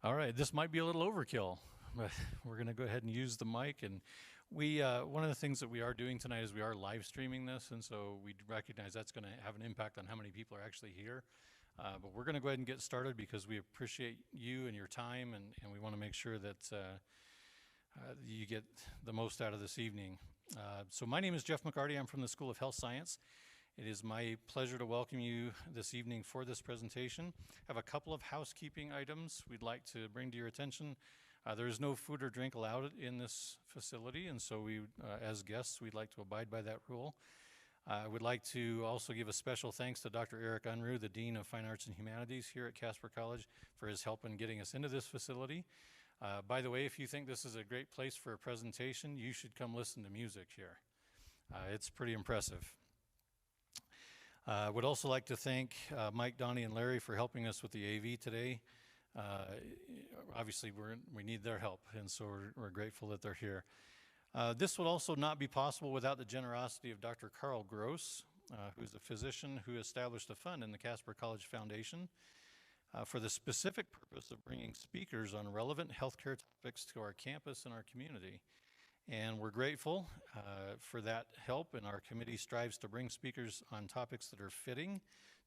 All right, this might be a little overkill, but we're going to go ahead and use the mic. And one of the things that we are doing tonight is we are live streaming this, and so we recognize that's going to have an impact on how many people are actually here. But we're going to go ahead and get started because we appreciate you and your time, and we want to make sure that you get the most out of this evening. So my name is Jeff McCarty. I'm from the School of Health Science. It is my pleasure to welcome you this evening for this presentation. I have a couple of housekeeping items we'd like to bring to your attention. There is no food or drink allowed in this facility, and so we, as guests, we'd like to abide by that rule. I would like to also give a special thanks to Dr. Eric Unruh, the Dean of Fine Arts and Humanities here at Casper College, for his help in getting us into this facility. By the way, if you think this is a great place for a presentation, you should come listen to music here. It's pretty impressive. I would also like to thank Mike, Donnie, and Larry for helping us with the AV today. Obviously, we need their help, and so we're grateful that they're here. This would also not be possible without the generosity of Dr. Carl Grosz, who's a physician who established a fund in the Casper College Foundation for the specific purpose of bringing speakers on relevant healthcare topics to our campus and our community. And we're grateful for that help, and our committee strives to bring speakers on topics that are fitting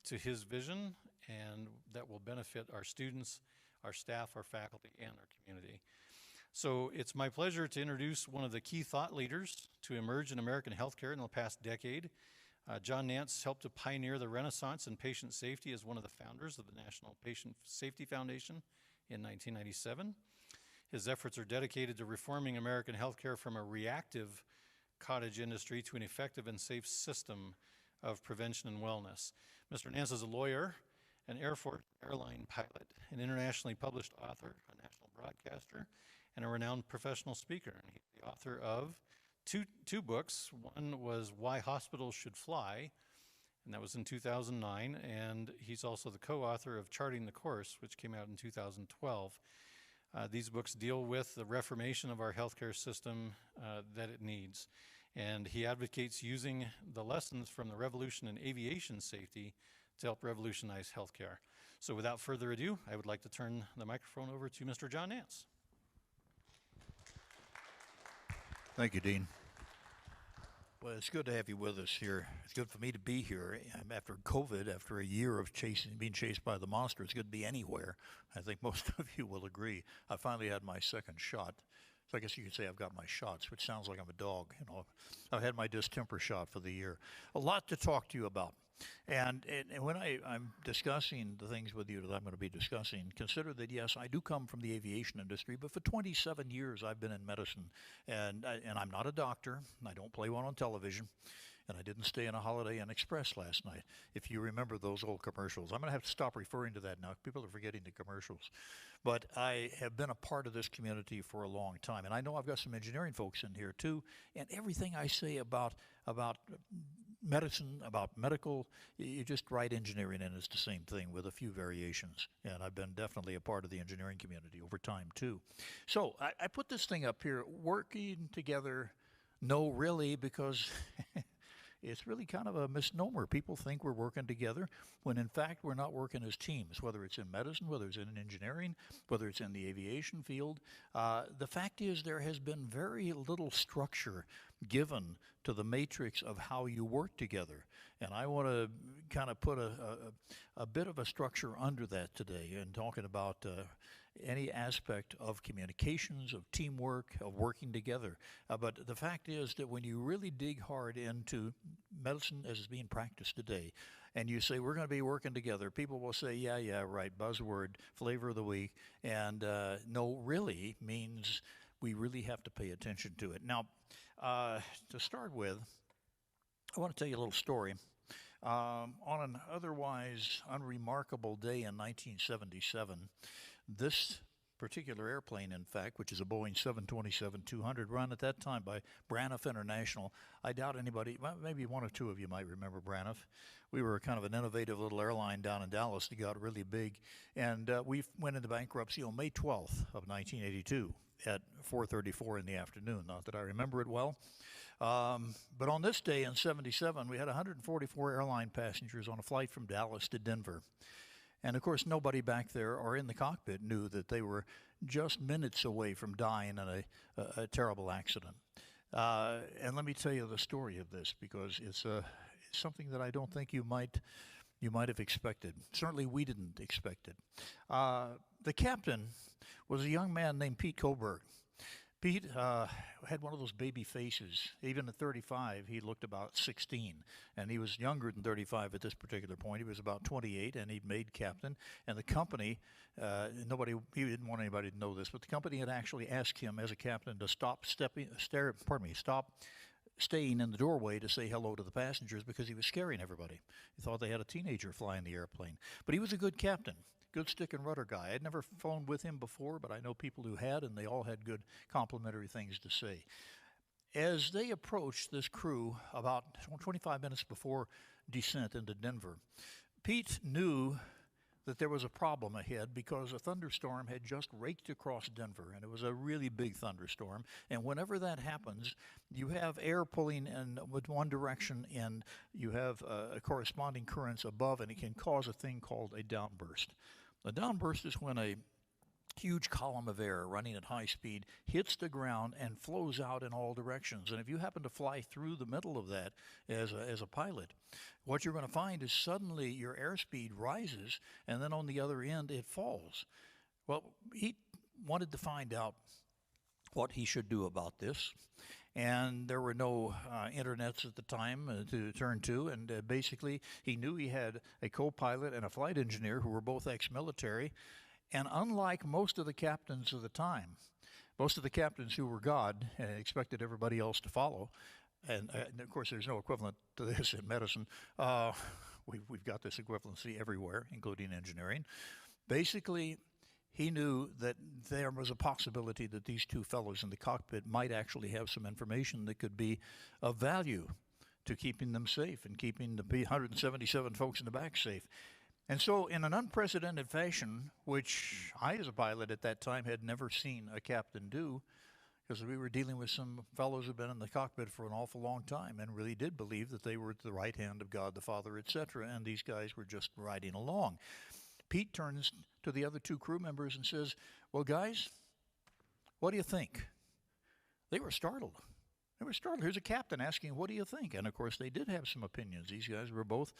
to his vision and that will benefit our students, our staff, our faculty, and our community. So it's my pleasure to introduce one of the key thought leaders to emerge in American healthcare in the past decade. John Nance helped to pioneer the Renaissance in patient safety as one of the founders of the National Patient Safety Foundation in 1997. His efforts are dedicated to reforming American healthcare from a reactive cottage industry to an effective and safe system of prevention and wellness. Mr. Nance is a lawyer, an Air Force airline pilot, an internationally published author, a national broadcaster, and a renowned professional speaker. And he's the author of two books. One was Why Hospitals Should Fly, and that was in 2009. And he's also the co-author of Charting the Course, which came out in 2012. These books deal with the reformation of our healthcare system that it needs. And he advocates using the lessons from the revolution in aviation safety to help revolutionize healthcare. So without further ado, I would like to turn the microphone over to Mr. John Nance. Thank you, Dean. Well, it's good to have you with us here. It's good for me to be here. After COVID, after a year of being chased by the monster, it's good to be anywhere. I think most of you will agree. I finally had my second shot. So I guess you could say I've got my shots, which sounds like I'm a dog. You know, I've had my distemper shot for the year. A lot to talk to you about. And when I'm discussing the things with you that I'm going to be discussing, consider that, yes, I do come from the aviation industry, but for 27 years I've been in medicine. And I'm not a doctor. I don't play one on television. And I didn't stay in a Holiday Inn Express last night, if you remember those old commercials. I'm going to have to stop referring to that now. People are forgetting the commercials. But I have been a part of this community for a long time. And I know I've got some engineering folks in here, too. And everything I say about medicine, about medical, you just write engineering in, it's the same thing with a few variations. And I've been definitely a part of the engineering community over time, too. So I put this thing up here, working together. No, really, because it's really kind of a misnomer. People think we're working together when in fact we're not working as teams, whether it's in medicine, whether it's in engineering, whether it's in the aviation field. The fact is there has been very little structure given to the matrix of how you work together. And I want to kind of put a bit of a structure under that today in talking about any aspect of communications, of teamwork, of working together. But the fact is that when you really dig hard into medicine as it's being practiced today, and you say, we're going to be working together, people will say, yeah, right, buzzword, flavor of the week, and no, really means we really have to pay attention to it. Now, to start with, I want to tell you a little story. On an otherwise unremarkable day in 1977, this particular airplane, in fact, which is a Boeing 727-200, run at that time by Braniff International. I doubt anybody, maybe one or two of you might remember Braniff. We were kind of an innovative little airline down in Dallas that got really big, and we went into bankruptcy on May 12th of 1982 at 4:34 in the afternoon. Not that I remember it well. But on this day in 77, we had 144 airline passengers on a flight from Dallas to Denver. And of course, nobody back there or in the cockpit knew that they were just minutes away from dying in a terrible accident. And let me tell you the story of this, because it's something that I don't think you might have expected. Certainly, we didn't expect it. The captain was a young man named Pete Coburg. Pete had one of those baby faces. Even at 35, he looked about 16, and he was younger than 35 at this particular point. He was about 28, and he'd made captain. And the company, he didn't want anybody to know this, but the company had actually asked him as a captain to stop staying in the doorway to say hello to the passengers because he was scaring everybody. He thought they had a teenager flying the airplane. But he was a good captain. Good stick and rudder guy. I'd never flown with him before, but I know people who had, and they all had good complimentary things to say. As they approached this crew about 25 minutes before descent into Denver, Pete knew that there was a problem ahead because a thunderstorm had just raked across Denver, and it was a really big thunderstorm. And whenever that happens, you have air pulling in with one direction, and you have corresponding currents above, and it can cause a thing called a downburst. A downburst is when a huge column of air running at high speed hits the ground and flows out in all directions. And if you happen to fly through the middle of that as a pilot, what you're going to find is suddenly your airspeed rises, and then on the other end it falls. Well, he wanted to find out what he should do about this. And there were no internets at the time to turn to, and basically he knew he had a co-pilot and a flight engineer who were both ex-military. And unlike most of the captains of the time, most of the captains who were God and expected everybody else to follow, and of course there's no equivalent to this in medicine. We've got this equivalency everywhere, including engineering. Basically, he knew that there was a possibility that these two fellows in the cockpit might actually have some information that could be of value to keeping them safe and keeping the 177 folks in the back safe. And so in an unprecedented fashion, which I as a pilot at that time had never seen a captain do, because we were dealing with some fellows who'd been in the cockpit for an awful long time and really did believe that they were at the right hand of God the Father, etc., and these guys were just riding along. Pete turns to the other two crew members and says, "Well, guys, what do you think?" They were startled. They were startled. Here's a captain asking, "What do you think?" And of course, they did have some opinions. These guys were both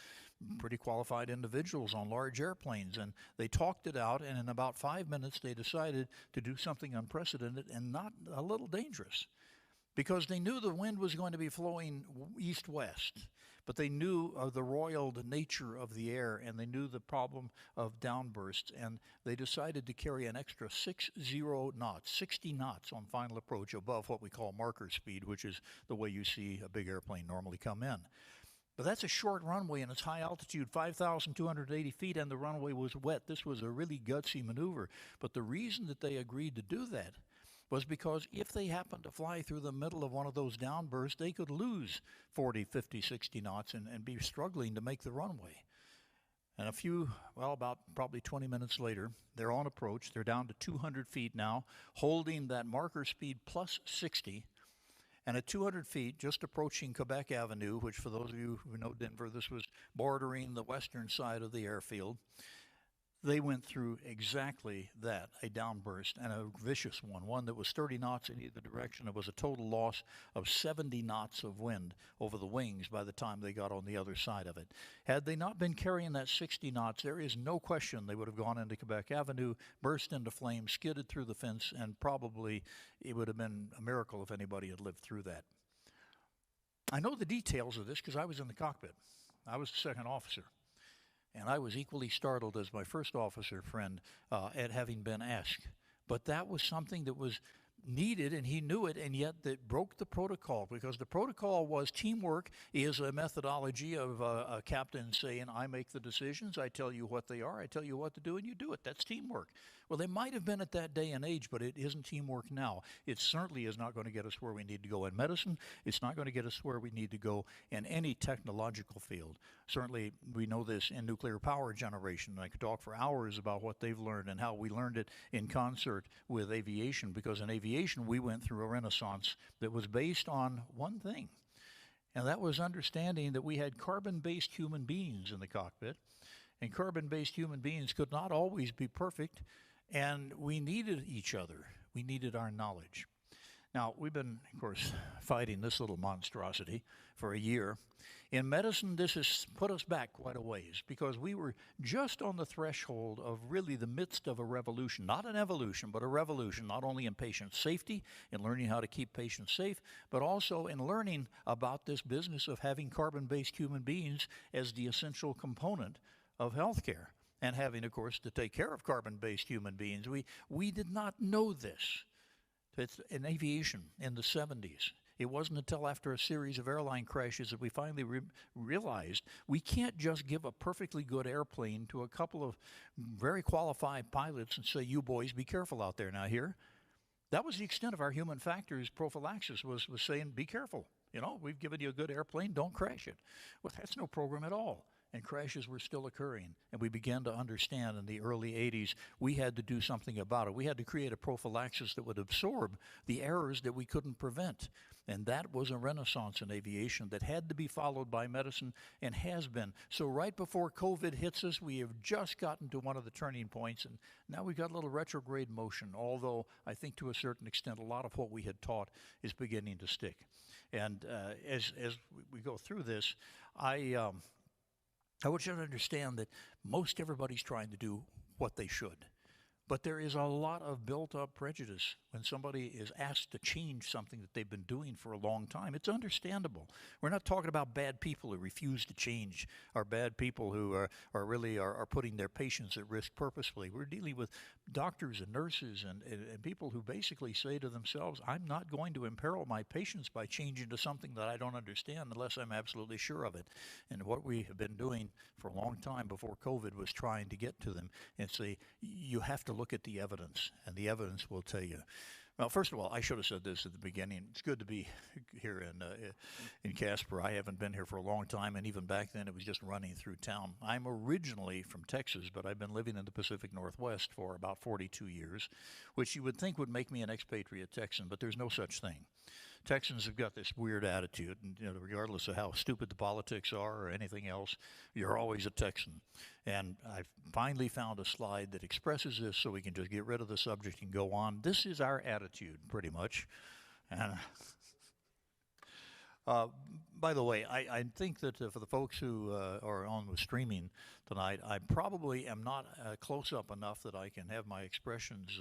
pretty qualified individuals on large airplanes, and they talked it out, and in about 5 minutes, they decided to do something unprecedented and not a little dangerous, because they knew the wind was going to be flowing east-west, but they knew of the roiled nature of the air, and they knew the problem of downbursts, and they decided to carry an extra 60 knots on final approach above what we call marker speed, which is the way you see a big airplane normally come in. But that's a short runway, and it's high altitude, 5,280 feet, and the runway was wet. This was a really gutsy maneuver. But the reason that they agreed to do that was because if they happened to fly through the middle of one of those downbursts, they could lose 40, 50, 60 knots and be struggling to make the runway. And about probably 20 minutes later, they're on approach. They're down to 200 feet now, holding that marker speed plus 60. And at 200 feet, just approaching Quebec Avenue, which for those of you who know Denver, this was bordering the western side of the airfield, they went through exactly that, a downburst, and a vicious one that was 30 knots in either direction. It was a total loss of 70 knots of wind over the wings by the time they got on the other side of it. Had they not been carrying that 60 knots, there is no question they would have gone into Quebec Avenue, burst into flames, skidded through the fence, and probably it would have been a miracle if anybody had lived through that. I know the details of this because I was in the cockpit. I was the second officer. And I was equally startled as my first officer friend at having been asked. But that was something that was needed, and he knew it, and yet that broke the protocol, because the protocol was teamwork is a methodology of a captain saying, "I make the decisions, I tell you what they are, I tell you what to do, and you do it." That's teamwork. Well, they might have been at that day and age, but it isn't teamwork now. It certainly is not going to get us where we need to go in medicine. It's not going to get us where we need to go in any technological field. Certainly, we know this in nuclear power generation. I could talk for hours about what they've learned and how we learned it in concert with aviation, because in aviation, we went through a renaissance that was based on one thing, and that was understanding that we had carbon-based human beings in the cockpit. And carbon-based human beings could not always be perfect, and we needed each other. We needed our knowledge. Now, we've been, of course, fighting this little monstrosity for a year. In medicine, this has put us back quite a ways because we were just on the threshold of really the midst of a revolution, not an evolution, but a revolution, not only in patient safety, in learning how to keep patients safe, but also in learning about this business of having carbon-based human beings as the essential component of healthcare and having, of course, to take care of carbon-based human beings. We did not know this. It's in aviation in the 70s. It wasn't until after a series of airline crashes that we finally realized we can't just give a perfectly good airplane to a couple of very qualified pilots and say, you boys, be careful out there now here. That was the extent of our human factors prophylaxis was saying, be careful. You know, we've given you a good airplane, don't crash it. Well, that's no program at all. And crashes were still occurring. And we began to understand in the early 80s we had to do something about it. We had to create a prophylaxis that would absorb the errors that we couldn't prevent. And that was a renaissance in aviation that had to be followed by medicine and has been. So right before COVID hits us, we have just gotten to one of the turning points. And now we've got a little retrograde motion, although I think to a certain extent a lot of what we had taught is beginning to stick. And as we go through this, I want you to understand that most everybody's trying to do what they should. But there is a lot of built-up prejudice when somebody is asked to change something that they've been doing for a long time. It's understandable. We're not talking about bad people who refuse to change or bad people who are really putting their patients at risk purposefully. We're dealing with doctors and nurses and people who basically say to themselves, I'm not going to imperil my patients by changing to something that I don't understand unless I'm absolutely sure of it. And what we have been doing for a long time before COVID was trying to get to them and say, you have to look at the evidence, and the evidence will tell you. Well, first of all, I should have said this at the beginning. It's good to be here in Casper. I haven't been here for a long time, and even back then it was just running through town. I'm originally from Texas, but I've been living in the Pacific Northwest for about 42 years, which you would think would make me an expatriate Texan, but there's no such thing. Texans have got this weird attitude, and regardless of how stupid the politics are or anything else, you're always a Texan. And I've finally found a slide that expresses this so we can just get rid of the subject and go on. This is our attitude, pretty much. And by the way, I think that for the folks who are on with streaming tonight, I probably am not close up enough that I can have my expressions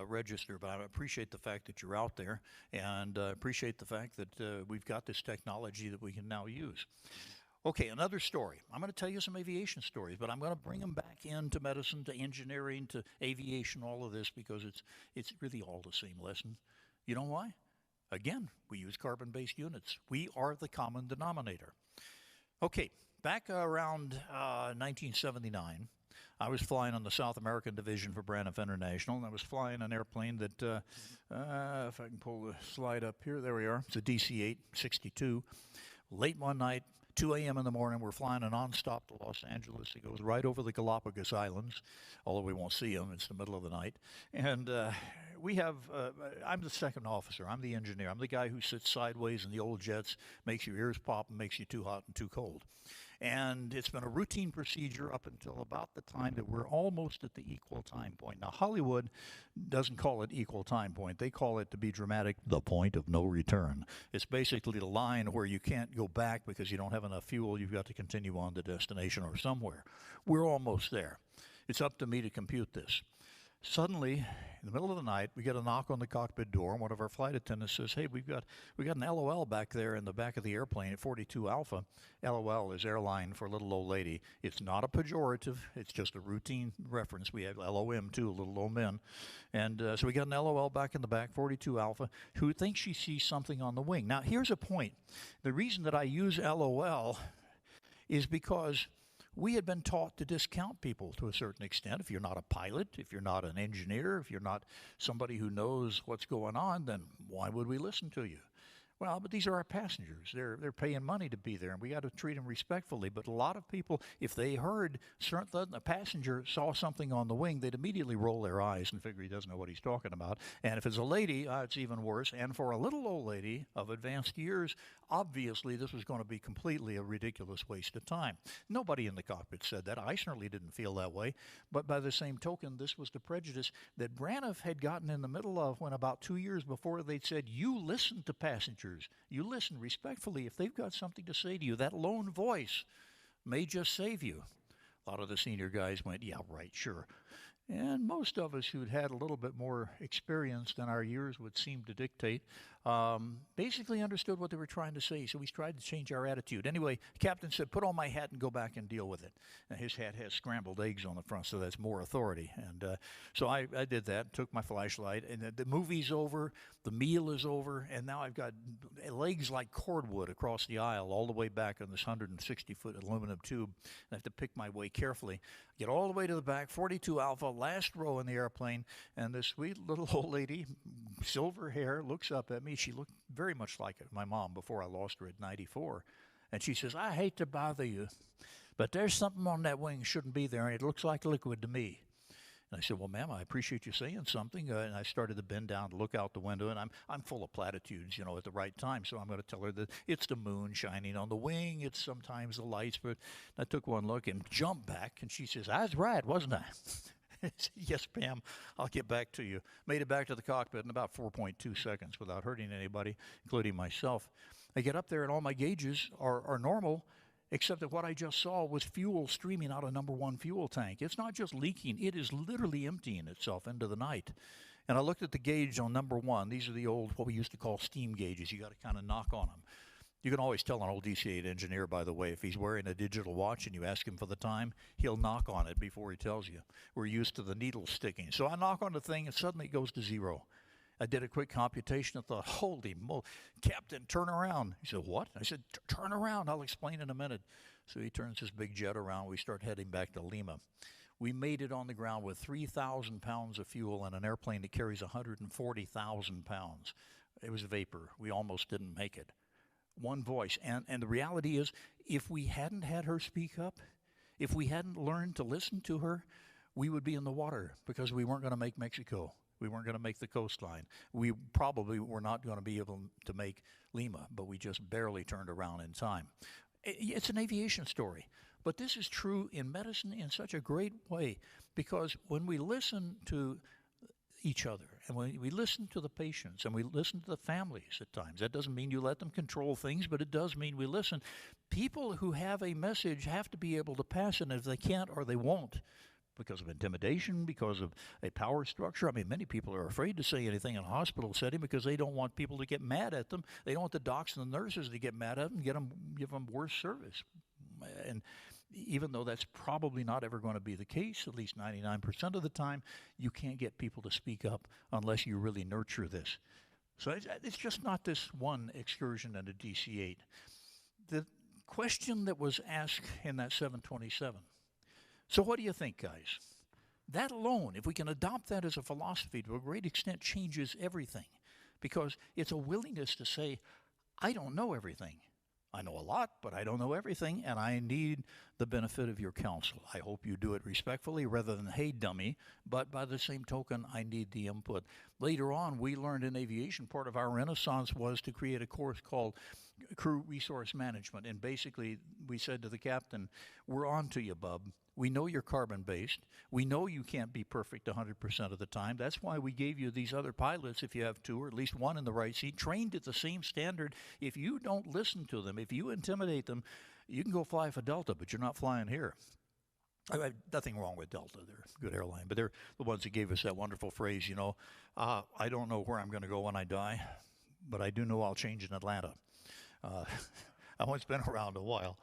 register, but I appreciate the fact that you're out there, and appreciate the fact that we've got this technology that we can now use. Okay, another story. I'm going to tell you some aviation stories, but I'm going to bring them back into medicine, to engineering, to aviation, all of this, because it's really all the same lesson. You know why? Again, we use carbon-based units. We are the common denominator. Okay, back around 1979, I was flying on the South American division for Braniff International, and I was flying an airplane that, if I can pull the slide up here, there we are. It's a DC-8 62. Late one night, 2 a.m. in the morning, we're flying a nonstop to Los Angeles. It goes right over the Galapagos Islands, although we won't see them. It's the middle of the night. And we have, I'm the second officer. I'm the engineer. I'm the guy who sits sideways in the old jets, makes your ears pop, and makes you too hot and too cold. And it's been a routine procedure up until about the time that we're almost at the equal time point. Now, Hollywood doesn't call it equal time point. They call it, to be dramatic, the point of no return. It's basically the line where you can't go back because you don't have enough fuel. You've got to continue on to destination or somewhere. We're almost there. It's up to me to compute this. Suddenly, in the middle of the night, we get a knock on the cockpit door, and one of our flight attendants says, hey, we got an LOL back there in the back of the airplane at 42 Alpha. LOL is airline for little old lady. It's not a pejorative. It's just a routine reference. We have LOM, too, little old men. And so we got an LOL back in the back, 42 Alpha, who thinks she sees something on the wing. Now, here's a point. The reason that I use LOL is because we had been taught to discount people to a certain extent. If you're not a pilot, if you're not an engineer, if you're not somebody who knows what's going on, then why would we listen to you? Well, but these are our passengers. They're paying money to be there, and we got to treat them respectfully. But a lot of people, if they heard a passenger saw something on the wing, they'd immediately roll their eyes and figure he doesn't know what he's talking about. And if it's a lady, it's even worse. And for a little old lady of advanced years, obviously this was going to be completely a ridiculous waste of time. Nobody in the cockpit said that. I certainly didn't feel that way. But by the same token, this was the prejudice that Braniff had gotten in the middle of when about 2 years before they'd said, you listen to passengers. You listen respectfully. If they've got something to say to you, that lone voice may just save you. A lot of the senior guys went, yeah, right, sure. And most of us who'd had a little bit more experience than our years would seem to dictate, basically understood what they were trying to say, so we tried to change our attitude. Anyway, the captain said, put on my hat and go back and deal with it. Now, his hat has scrambled eggs on the front, so that's more authority. And so I did that, took my flashlight, and the movie's over, the meal is over, and now I've got legs like cordwood across the aisle all the way back on this 160-foot aluminum tube. I have to pick my way carefully. Get all the way to the back, 42 Alpha, last row in the airplane, and this sweet little old lady, silver hair, looks up at me. She looked very much like my mom before I lost her at 94. And she says, I hate to bother you, but there's something on that wing shouldn't be there, and it looks like liquid to me. And I said, well, ma'am, I appreciate you saying something. And I started to bend down to look out the window, and I'm full of platitudes, at the right time. So I'm going to tell her that it's the moon shining on the wing. It's sometimes the lights. But I took one look and jumped back, and she says, I was right, wasn't I? I said, yes, Pam, I'll get back to you. Made it back to the cockpit in about 4.2 seconds without hurting anybody, including myself. I get up there, and all my gauges are normal, except that what I just saw was fuel streaming out of number one fuel tank. It's not just leaking. It is literally emptying itself into the night. And I looked at the gauge on number one. These are the old, what we used to call steam gauges. You got to kind of knock on them. You can always tell an old DC-8 engineer, by the way, if he's wearing a digital watch and you ask him for the time, he'll knock on it before he tells you. We're used to the needle sticking. So I knock on the thing, and suddenly it goes to zero. I did a quick computation and thought, holy moly, Captain, turn around. He said, what? I said, turn around. I'll explain in a minute. So he turns his big jet around. We start heading back to Lima. We made it on the ground with 3,000 pounds of fuel and an airplane that carries 140,000 pounds. It was vapor. We almost didn't make it. One voice. And the reality is, if we hadn't had her speak up, if we hadn't learned to listen to her, we would be in the water because we weren't going to make Mexico. We weren't going to make the coastline. We probably were not going to be able to make Lima, but we just barely turned around in time. It's an aviation story, but this is true in medicine in such a great way because when we listen to each other and when we listen to the patients and we listen to the families at times, that doesn't mean you let them control things, but it does mean we listen. People who have a message have to be able to pass it, and if they can't or they won't, because of intimidation, because of a power structure. I mean, many people are afraid to say anything in a hospital setting because they don't want people to get mad at them. They don't want the docs and the nurses to get mad at them and give them worse service. And even though that's probably not ever going to be the case, at least 99% of the time, you can't get people to speak up unless you really nurture this. So it's just not this one excursion at a DC-8. The question that was asked in that 727, so what do you think, guys? That alone, if we can adopt that as a philosophy, to a great extent changes everything, because it's a willingness to say, I don't know everything. I know a lot, but I don't know everything, and I need the benefit of your counsel. I hope you do it respectfully rather than, hey, dummy, but by the same token, I need the input. Later on, we learned in aviation, part of our renaissance was to create a course called Crew Resource Management, and basically we said to the captain, we're on to you, bub. We know you're carbon-based. We know you can't be perfect 100% of the time. That's why we gave you these other pilots, if you have two or at least one in the right seat, trained at the same standard. If you don't listen to them, if you intimidate them, you can go fly for Delta, but you're not flying here. I have nothing wrong with Delta. They're a good airline, but they're the ones that gave us that wonderful phrase, I don't know where I'm going to go when I die, but I do know I'll change in Atlanta. That one's been around a while.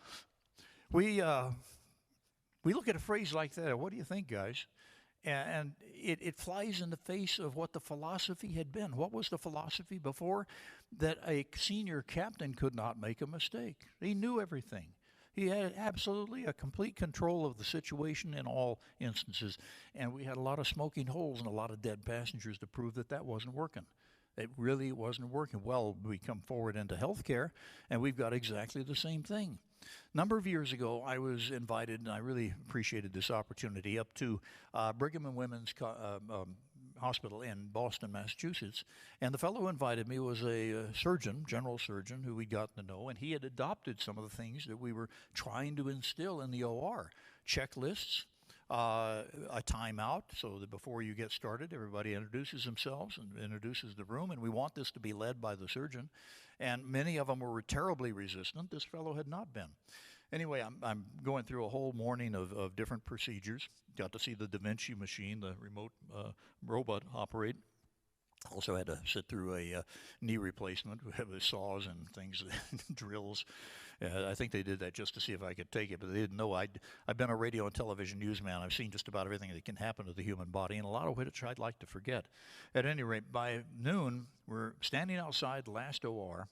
We look at a phrase like that. What do you think, guys? And it flies in the face of what the philosophy had been. What was the philosophy before? That a senior captain could not make a mistake. He knew everything. He had absolutely a complete control of the situation in all instances. And we had a lot of smoking holes and a lot of dead passengers to prove that that wasn't working. It really wasn't working. Well, we come forward into healthcare, and we've got exactly the same thing. A number of years ago, I was invited, and I really appreciated this opportunity, up to Brigham and Women's Hospital in Boston, Massachusetts. And the fellow who invited me was a surgeon, general surgeon, who we'd gotten to know, and he had adopted some of the things that we were trying to instill in the OR. Checklists, a timeout, so that before you get started, everybody introduces themselves and introduces the room, and we want this to be led by the surgeon. And many of them were terribly resistant. This fellow had not been. Anyway, I'm going through a whole morning of different procedures. Got to see the Da Vinci machine, the remote robot operate. Also had to sit through a knee replacement with saws and things, drills. I think they did that just to see if I could take it, but they didn't know. I've been a radio and television newsman. I've seen just about everything that can happen to the human body, and a lot of which I'd like to forget. At any rate, by noon, we're standing outside the last OR,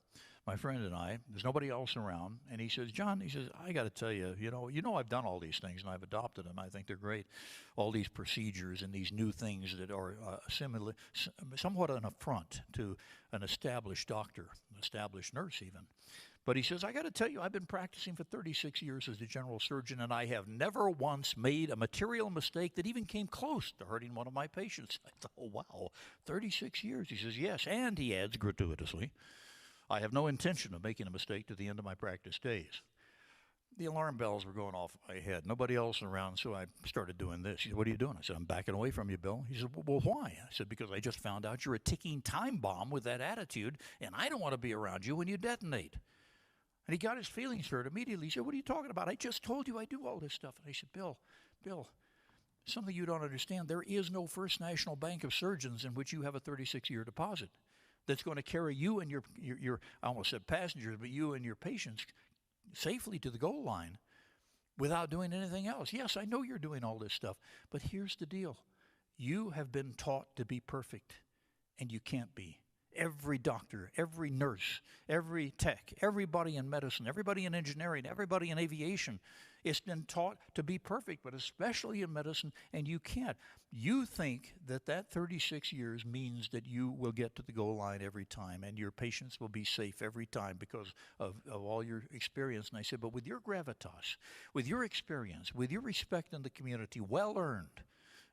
my friend and I. There's nobody else around, and he says, John, he says, I got to tell you, you know I've done all these things, and I've adopted them. I think they're great, all these procedures and these new things that are somewhat an affront to an established doctor, an established nurse even. But he says, I got to tell you, I've been practicing for 36 years as a general surgeon, and I have never once made a material mistake that even came close to hurting one of my patients. I thought, oh, wow, 36 years. He says, yes, and he adds gratuitously, I have no intention of making a mistake to the end of my practice days. The alarm bells were going off in my head. Nobody else around, so I started doing this. He said, what are you doing? I said, I'm backing away from you, Bill. He said, well, why? I said, because I just found out you're a ticking time bomb with that attitude, and I don't want to be around you when you detonate. And he got his feelings hurt immediately. He said, what are you talking about? I just told you I do all this stuff. And I said, Bill, something you don't understand. There is no First National Bank of Surgeons in which you have a 36-year deposit that's going to carry you and your I almost said passengers, but you and your patients safely to the goal line without doing anything else. Yes, I know you're doing all this stuff, but here's the deal. You have been taught to be perfect, and you can't be. Every doctor, every nurse, every tech, everybody in medicine, everybody in engineering, everybody in aviation has been taught to be perfect, but especially in medicine, and you can't. You think that 36 years means that you will get to the goal line every time and your patients will be safe every time because of all your experience. And I said, but with your gravitas, with your experience, with your respect in the community, well earned,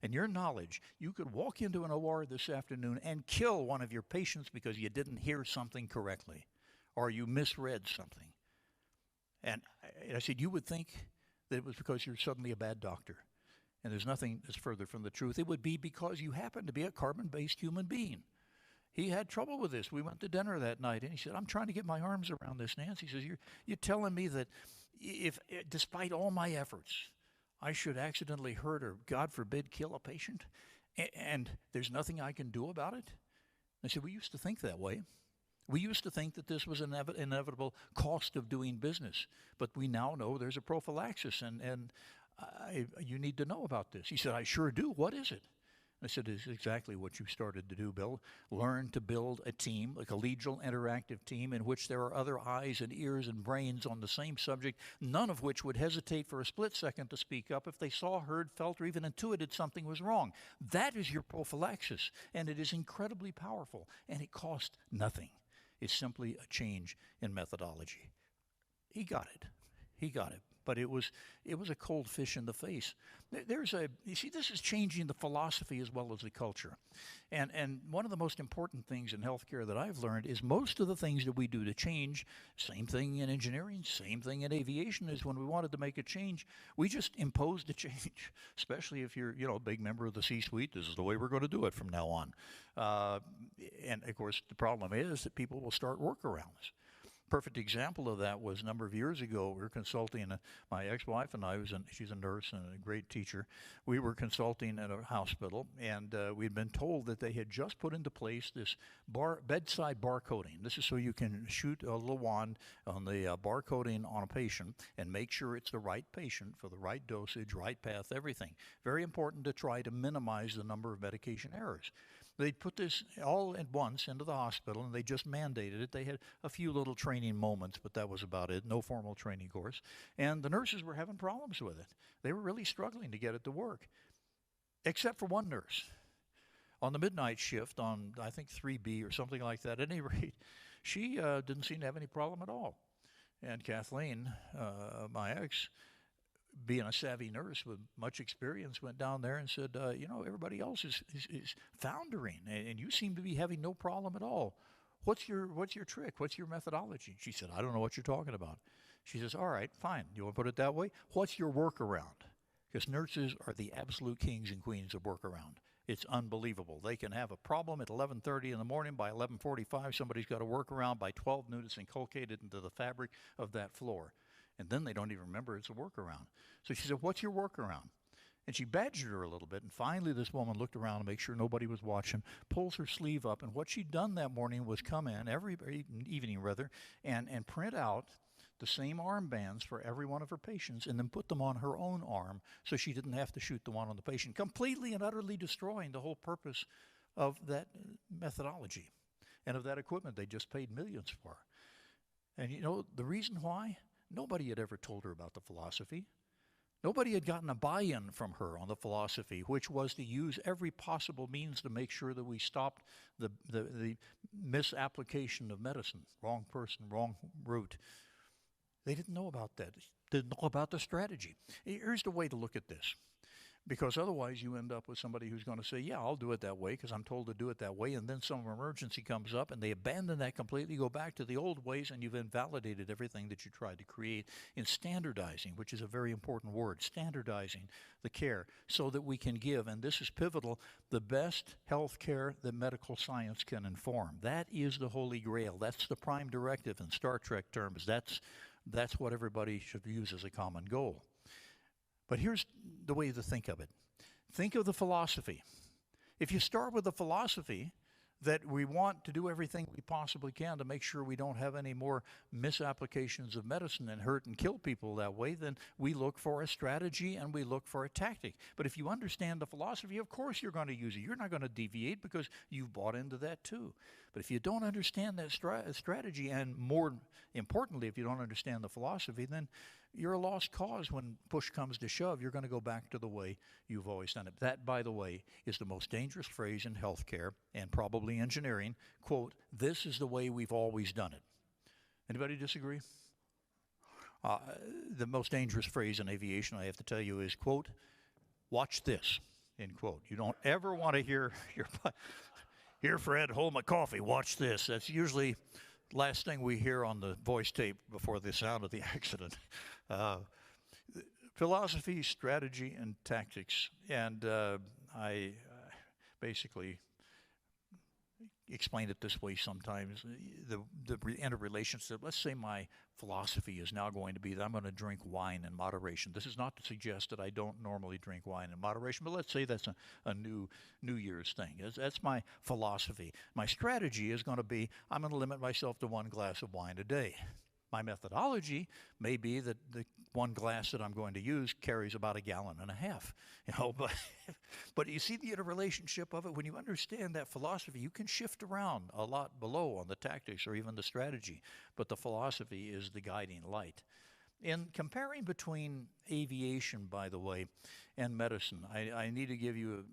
and your knowledge, you could walk into an OR this afternoon and kill one of your patients because you didn't hear something correctly or you misread something. And I said, you would think that it was because you're suddenly a bad doctor. And there's nothing that's further from the truth. It would be because you happen to be a carbon-based human being. He had trouble with this. We went to dinner that night, and he said, I'm trying to get my arms around this, Nance. He says, you're telling me that if, despite all my efforts, I should accidentally hurt or, God forbid, kill a patient, and there's nothing I can do about it? I said, we used to think that way. We used to think that this was an inevitable cost of doing business, but we now know there's a prophylaxis, and you need to know about this. He said, I sure do. What is it? I said, it's exactly what you started to do, Bill. Learn to build a team, a collegial interactive team in which there are other eyes and ears and brains on the same subject, none of which would hesitate for a split second to speak up if they saw, heard, felt, or even intuited something was wrong. That is your prophylaxis, and it is incredibly powerful, and it costs nothing. It's simply a change in methodology. He got it. But it was a cold fish in the face. You see, this is changing the philosophy as well as the culture. And one of the most important things in healthcare that I've learned is most of the things that we do to change, same thing in engineering, same thing in aviation, is when we wanted to make a change, we just imposed a change, especially if you're, a big member of the C-suite. This is the way we're going to do it from now on. And, of course, the problem is that people will start workarounds. Perfect example of that was a number of years ago. We were consulting, my ex-wife and I, she's a nurse and a great teacher. We were consulting at a hospital, and we'd been told that they had just put into place this bedside barcoding. This is so you can shoot a little wand on the barcoding on a patient and make sure it's the right patient for the right dosage, right path, everything. Very important to try to minimize the number of medication errors. They put this all at once into the hospital, and they just mandated it. They had a few little training moments, but that was about it. No formal training course. And the nurses were having problems with it. They were really struggling to get it to work, except for one nurse. on the midnight shift on, I think, 3B or something like that. At any rate, she didn't seem to have any problem at all. And Kathleen, my ex, being a savvy nurse with much experience, went down there and said, everybody else is foundering, and you seem to be having no problem at all. What's your trick? What's your methodology? She said, I don't know what you're talking about. She says, all right, fine. You want to put it that way? What's your workaround? Because nurses are the absolute kings and queens of workaround. It's unbelievable. They can have a problem at 11:30 in the morning. By 11:45, somebody's got a workaround. By 12 noon, it's inculcated into the fabric of that floor. And then they don't even remember it's a workaround. So she said, what's your workaround? And she badgered her a little bit. And finally, this woman looked around to make sure nobody was watching, pulls her sleeve up. And what she'd done that morning was come in, every evening rather, and print out the same armbands for every one of her patients and then put them on her own arm so she didn't have to shoot the one on the patient, completely and utterly destroying the whole purpose of that methodology and of that equipment they just paid millions for. And you know the reason why? Nobody had ever told her about the philosophy. Nobody had gotten a buy-in from her on the philosophy, which was to use every possible means to make sure that we stopped the misapplication of medicine. Wrong person, wrong route. They didn't know about that. Didn't know about the strategy. Here's the way to look at this. Because otherwise you end up with somebody who's going to say, yeah, I'll do it that way because I'm told to do it that way. And then some emergency comes up and they abandon that completely, go back to the old ways, and you've invalidated everything that you tried to create in standardizing, which is a very important word, standardizing the care so that we can give, and this is pivotal, the best health care that medical science can inform. That is the Holy Grail. That's the prime directive in Star Trek terms. That's what everybody should use as a common goal. But here's the way to think of it. Think of the philosophy. If you start with the philosophy that we want to do everything we possibly can to make sure we don't have any more misapplications of medicine and hurt and kill people that way, then we look for a strategy and we look for a tactic. But if you understand the philosophy, of course you're going to use it. You're not going to deviate because you've bought into that too. But if you don't understand that strategy, and more importantly, if you don't understand the philosophy, then you're a lost cause when push comes to shove. You're going to go back to the way you've always done it. That, by the way, is the most dangerous phrase in healthcare and probably engineering. Quote, this is the way we've always done it. Anybody disagree? The most dangerous phrase in aviation, I have to tell you, is, quote, watch this, end quote. You don't ever want to hear here, Fred, hold my coffee, watch this. That's usually last thing we hear on the voice tape before the sound of the accident. Philosophy, strategy, and tactics. And I basically explain it this way sometimes. The interrelationship, let's say my philosophy is now going to be that I'm going to drink wine in moderation. This is not to suggest that I don't normally drink wine in moderation, but let's say that's a New Year's thing. That's my philosophy. My strategy is going to be I'm going to limit myself to 1 glass of wine a day. My methodology may be that the 1 glass that I'm going to use carries about 1.5 gallons, but you see the interrelationship of it. When you understand that philosophy, you can shift around a lot below on the tactics or even the strategy, but the philosophy is the guiding light. In comparing between aviation, by the way, and medicine, I need to give you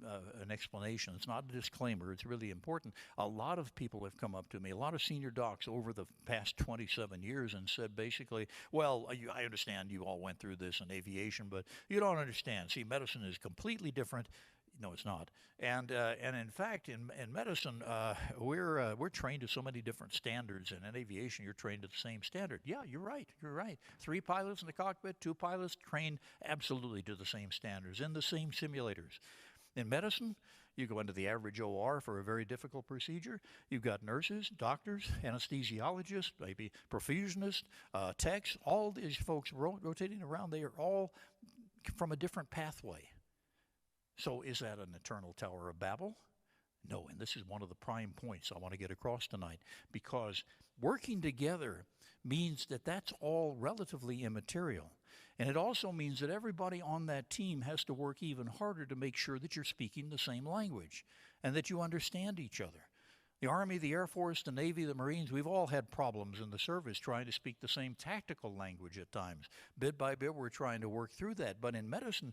an explanation. It's not a disclaimer. It's really important. A lot of people have come up to me, a lot of senior docs over the past 27 years and said basically, well, I understand you all went through this in aviation, but you don't understand. See, medicine is completely different. No, it's not. And in fact, in medicine, we're trained to so many different standards, and in aviation, you're trained to the same standard. Yeah, you're right. You're right. 3 pilots in the cockpit, 2 pilots trained absolutely to the same standards in the same simulators. In medicine, you go into the average OR for a very difficult procedure. You've got nurses, doctors, anesthesiologists, maybe perfusionists, techs, all these folks rotating around. They are all from a different pathway. So is that an eternal Tower of Babel? No, and this is one of the prime points I want to get across tonight, because working together means that that's all relatively immaterial. And it also means that everybody on that team has to work even harder to make sure that you're speaking the same language and that you understand each other. The Army, the Air Force, the Navy, the Marines, we've all had problems in the service trying to speak the same tactical language at times. Bit by bit, we're trying to work through that. But in medicine,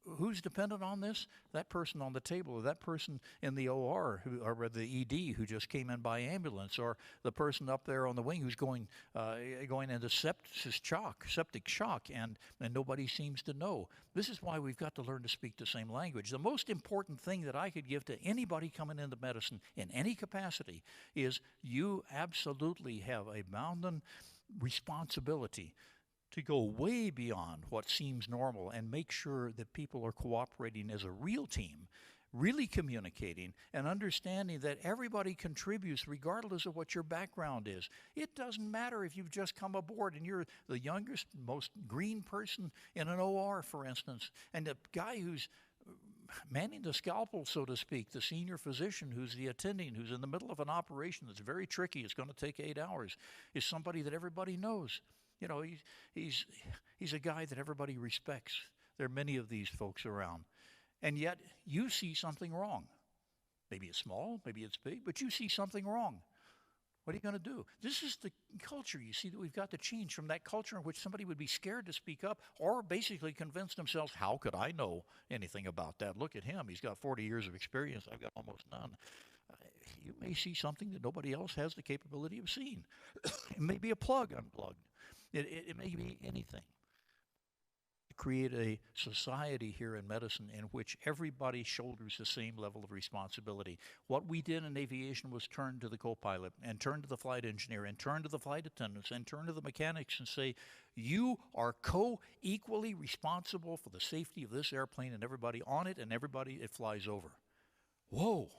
who's dependent on this? That person on the table, or that person in the OR, or the ED who just came in by ambulance, or the person up there on the wing who's going into septic shock, and nobody seems to know. This is why we've got to learn to speak the same language. The most important thing that I could give to anybody coming into medicine in any capacity is you absolutely have a bounden responsibility to go way beyond what seems normal and make sure that people are cooperating as a real team, really communicating and understanding that everybody contributes regardless of what your background is. It doesn't matter if you've just come aboard and you're the youngest, most green person in an OR, for instance, and the guy who's manning the scalpel, so to speak, the senior physician who's the attending, who's in the middle of an operation that's very tricky, it's going to take 8 hours, is somebody that everybody knows. You know, he's a guy that everybody respects. There are many of these folks around. And yet, you see something wrong. Maybe it's small, maybe it's big, but you see something wrong. What are you going to do? This is the culture, you see, that we've got to change from that culture in which somebody would be scared to speak up or basically convince themselves, how could I know anything about that? Look at him. He's got 40 years of experience. I've got almost none. You may see something that nobody else has the capability of seeing. It may be a plug unplugged. It may be anything. Create a society here in medicine in which everybody shoulders the same level of responsibility. What we did in aviation was turn to the co-pilot and turn to the flight engineer and turn to the flight attendants and turn to the mechanics and say, you are co-equally responsible for the safety of this airplane and everybody on it and everybody it flies over. Whoa,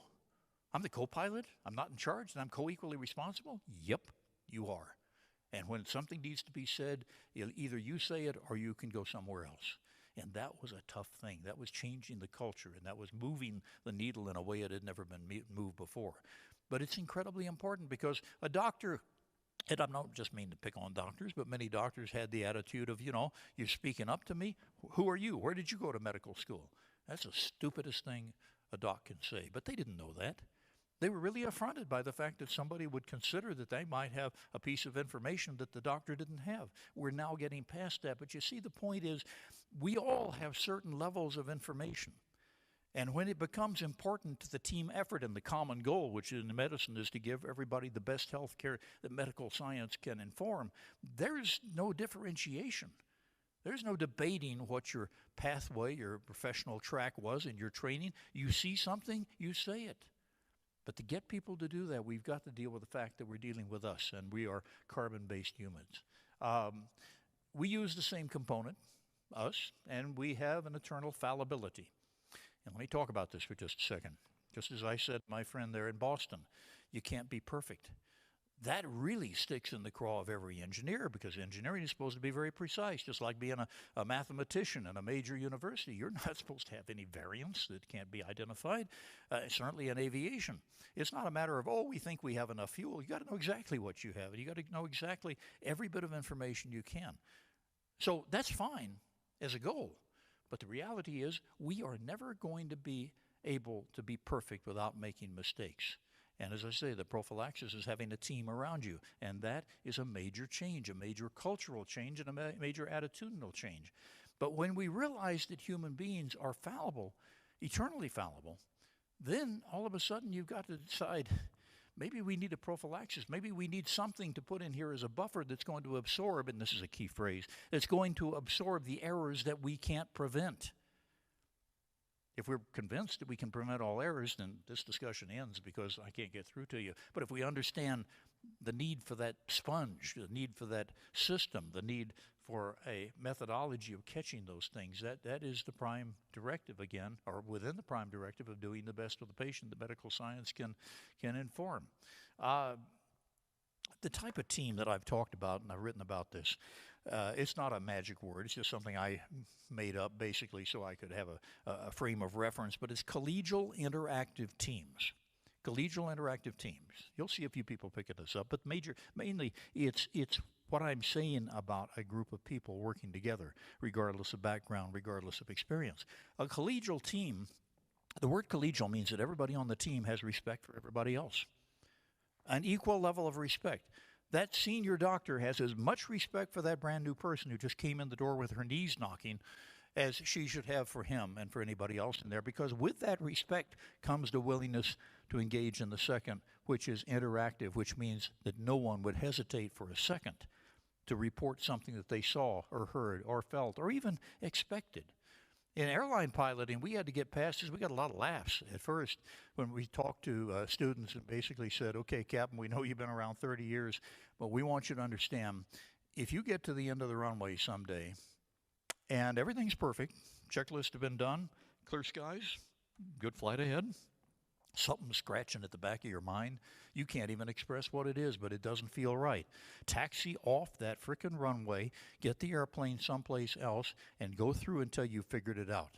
I'm the co-pilot? I'm not in charge and I'm co-equally responsible? Yep, you are. And when something needs to be said, either you say it or you can go somewhere else. And that was a tough thing. That was changing the culture, and that was moving the needle in a way it had never been moved before. But it's incredibly important because a doctor, and I'm not just mean to pick on doctors, but many doctors had the attitude of, you're speaking up to me? Who are you? Where did you go to medical school? That's the stupidest thing a doc can say. But they didn't know that. They were really affronted by the fact that somebody would consider that they might have a piece of information that the doctor didn't have. We're now getting past that. But you see, the point is, we all have certain levels of information. And when it becomes important to the team effort and the common goal, which in medicine is to give everybody the best health care that medical science can inform, there's no differentiation. There's no debating what your pathway, your professional track was in your training. You see something, you say it. But to get people to do that, we've got to deal with the fact that we're dealing with us, and we are carbon-based humans. We use the same component, us, and we have an eternal fallibility. And let me talk about this for just a second. Just as I said to my friend there in Boston, you can't be perfect. That really sticks in the craw of every engineer because engineering is supposed to be very precise, just like being a mathematician in a major university. You're not supposed to have any variance that can't be identified, certainly in aviation. It's not a matter of, we think we have enough fuel. You got to know exactly what you have. You got to know exactly every bit of information you can. So that's fine as a goal. But the reality is we are never going to be able to be perfect without making mistakes. And as I say, the prophylaxis is having a team around you. And that is a major change, a major cultural change, and a major attitudinal change. But when we realize that human beings are fallible, eternally fallible, then all of a sudden you've got to decide, maybe we need a prophylaxis. Maybe we need something to put in here as a buffer that's going to absorb, and this is a key phrase, that's going to absorb the errors that we can't prevent. If we're convinced that we can prevent all errors, then this discussion ends because I can't get through to you. But if we understand the need for that sponge, the need for that system, the need for a methodology of catching those things, that is the prime directive again, or within the prime directive of doing the best for the patient that medical science can inform. The type of team that I've talked about, and I've written about this, it's not a magic word. It's just something I made up basically so I could have a frame of reference, but it's collegial interactive teams. Collegial interactive teams. You'll see a few people picking this up, but mainly it's what I'm saying about a group of people working together, regardless of background, regardless of experience. A collegial team, the word collegial means that everybody on the team has respect for everybody else. an equal level of respect. That senior doctor has as much respect for that brand new person who just came in the door with her knees knocking as she should have for him and for anybody else in there, because with that respect comes the willingness to engage in the second, which is interactive, which means that no one would hesitate for a second to report something that they saw or heard or felt or even expected. In airline piloting, we had to get past this. We got a lot of laughs at first when we talked to students and basically said, okay, Captain, we know you've been around 30 years, but we want you to understand, if you get to the end of the runway someday and everything's perfect, checklists have been done, clear skies, good flight ahead, something's scratching at the back of your mind, you can't even express what it is, but it doesn't feel right. Taxi off that frickin' runway, get the airplane someplace else, and go through until you've figured it out.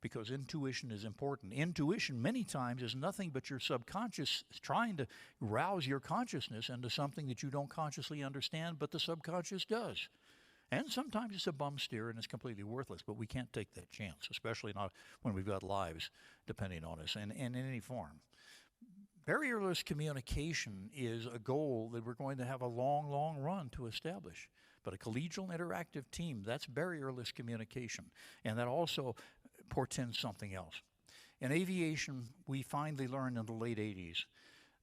Because intuition is important. Intuition, many times, is nothing but your subconscious trying to rouse your consciousness into something that you don't consciously understand, but the subconscious does. And sometimes it's a bum steer and it's completely worthless, but we can't take that chance, especially not when we've got lives depending on us and in any form. Barrierless communication is a goal that we're going to have a long, long run to establish. But a collegial interactive team, that's barrierless communication. And that also portends something else. In aviation, we finally learned in the late 80s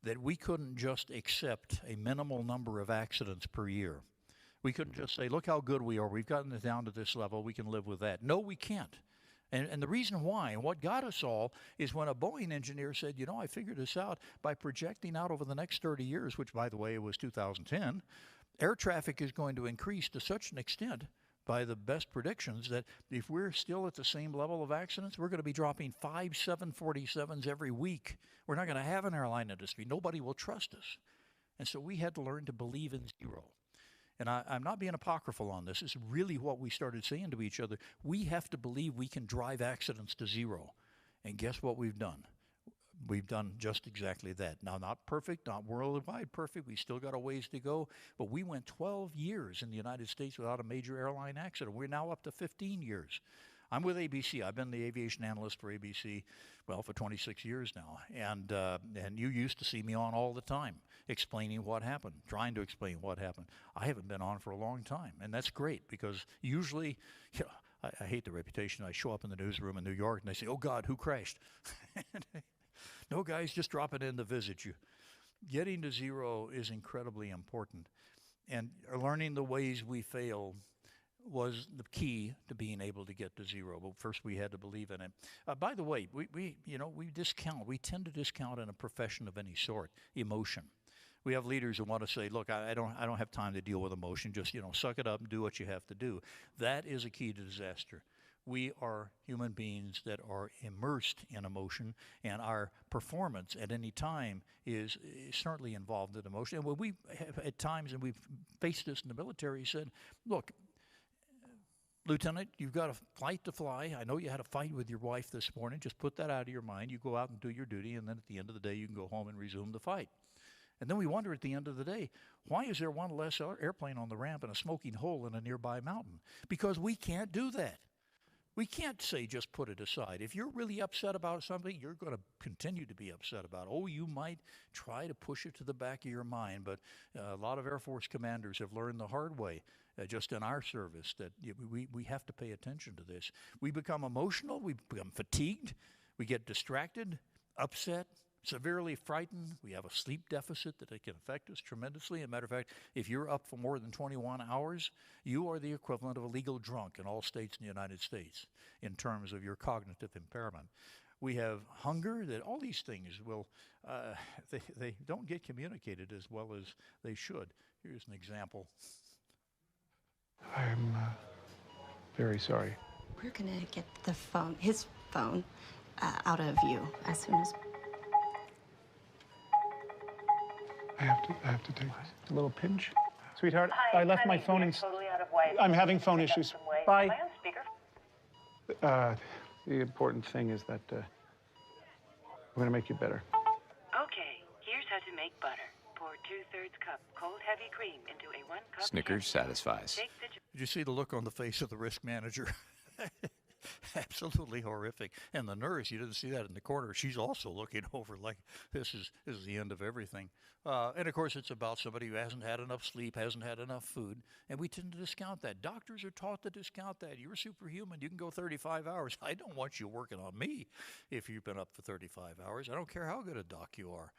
that we couldn't just accept a minimal number of accidents per year. We couldn't just say, look how good we are. We've gotten it down to this level. We can live with that. No, we can't. And the reason why, and what got us all, is when a Boeing engineer said, you know, I figured this out by projecting out over the next 30 years, which, by the way, was 2010, air traffic is going to increase to such an extent by the best predictions that if we're still at the same level of accidents, we're going to be dropping 5 747s every week. We're not going to have an airline industry. Nobody will trust us. And so we had to learn to believe in zero. And I'm not being apocryphal on this. It's really what we started saying to each other. We have to believe we can drive accidents to zero. And guess what we've done? We've done just exactly that. Now, not perfect, not worldwide perfect. We still got a ways to go. But we went 12 years in the United States without a major airline accident. We're now up to 15 years. I'm with ABC. I've been the aviation analyst for ABC, well, for 26 years now. And you used to see me on all the time, explaining what happened, trying to explain what happened. I haven't been on for a long time, and that's great because usually, you know, I hate the reputation. I show up in the newsroom in New York, and they say, oh, God, who crashed? No, guys, just dropping in to visit you. Getting to zero is incredibly important, and learning the ways we fail was the key to being able to get to zero. But first we had to believe in it. By the way, we tend to discount in a profession of any sort emotion. We have leaders who want to say, look, I don't have time to deal with emotion. Just, you know, suck it up and do what you have to do. That is a key to disaster. We are human beings that are immersed in emotion, and our performance at any time is certainly involved in emotion. And when we have at times, and we've faced this in the military, said, look, Lieutenant, you've got a flight to fly. I know you had a fight with your wife this morning. Just put that out of your mind. You go out and do your duty, and then at the end of the day, you can go home and resume the fight. And then we wonder at the end of the day, why is there one less airplane on the ramp and a smoking hole in a nearby mountain? Because we can't do that. We can't say just put it aside. If you're really upset about something, you're going to continue to be upset about it. Oh, you might try to push it to the back of your mind, but a lot of Air Force commanders have learned the hard way, just in our service, that we have to pay attention to this. We become emotional, we become fatigued, we get distracted, upset, severely frightened. We have a sleep deficit that it can affect us tremendously. As a matter of fact, if you're up for more than 21 hours, you are the equivalent of a legal drunk in all states in the United States in terms of your cognitive impairment. We have hunger, that all these things will, they don't get communicated as well as they should. Here's an example. I'm very sorry. We're gonna get his phone, out of you as soon as. I have to take this. A little pinch. Sweetheart, Hi, I left my honey, phone you're in. totally out of way. I'm having phone Pick up issues. some way. Bye. Am I on speaker? The important thing is that I'm going to make you better. Okay, here's how to make butter. Pour 2/3 cup cold heavy cream into a 1 cup. Snickers heavy. satisfies. Take the Did you see the look on the face of the risk manager? Absolutely horrific. And the nurse, you didn't see that in the corner. She's also looking over like this is the end of everything. And of course, it's about somebody who hasn't had enough sleep, hasn't had enough food, and we tend to discount that. Doctors are taught to discount that. You're superhuman. You can go 35 hours. I don't want you working on me if you've been up for 35 hours. I don't care how good a doc you are.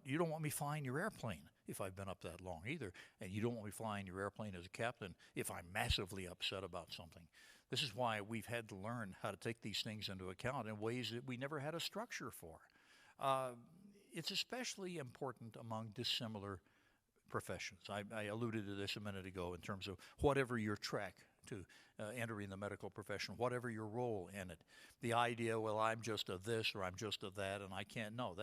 You don't want me flying your airplane if I've been up that long either. And you don't want me flying your airplane as a captain if I'm massively upset about something. This is why we've had to learn how to take these things into account in ways that we never had a structure for. It's especially important among dissimilar professions. I alluded to this a minute ago in terms of whatever your track to entering the medical profession, whatever your role in it. The idea, well, I'm just a this or I'm just a that and I can't. No,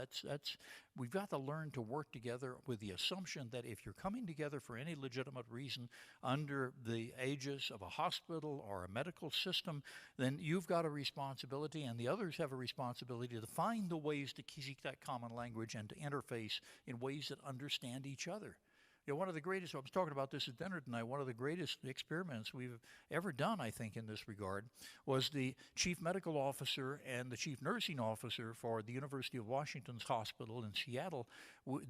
we've got to learn to work together with the assumption that if you're coming together for any legitimate reason under the aegis of a hospital or a medical system, then you've got a responsibility and the others have a responsibility to find the ways to seek that common language and to interface in ways that understand each other. You know, one of the greatest, I was talking about this at dinner tonight, one of the greatest experiments we've ever done, I think, in this regard, was the chief medical officer and the chief nursing officer for the University of Washington's hospital in Seattle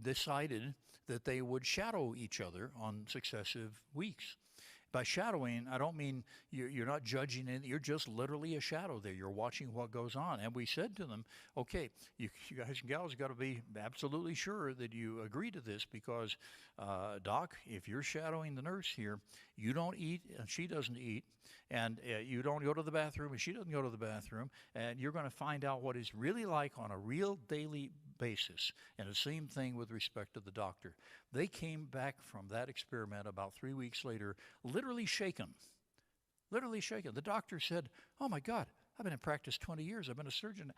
decided that they would shadow each other on successive weeks. By shadowing, I don't mean you're not judging it. You're just literally a shadow there. You're watching what goes on. And we said to them, okay, you guys and gals got to be absolutely sure that you agree to this because, Doc, if you're shadowing the nurse here, you don't eat and she doesn't eat, and you don't go to the bathroom and she doesn't go to the bathroom, and you're going to find out what it's really like on a real daily basis. And the same thing with respect to the doctor. They came back from that experiment about 3 weeks later, literally shaken. Literally shaken. The doctor said, "Oh my God, I've been in practice 20 years. I've been a surgeon.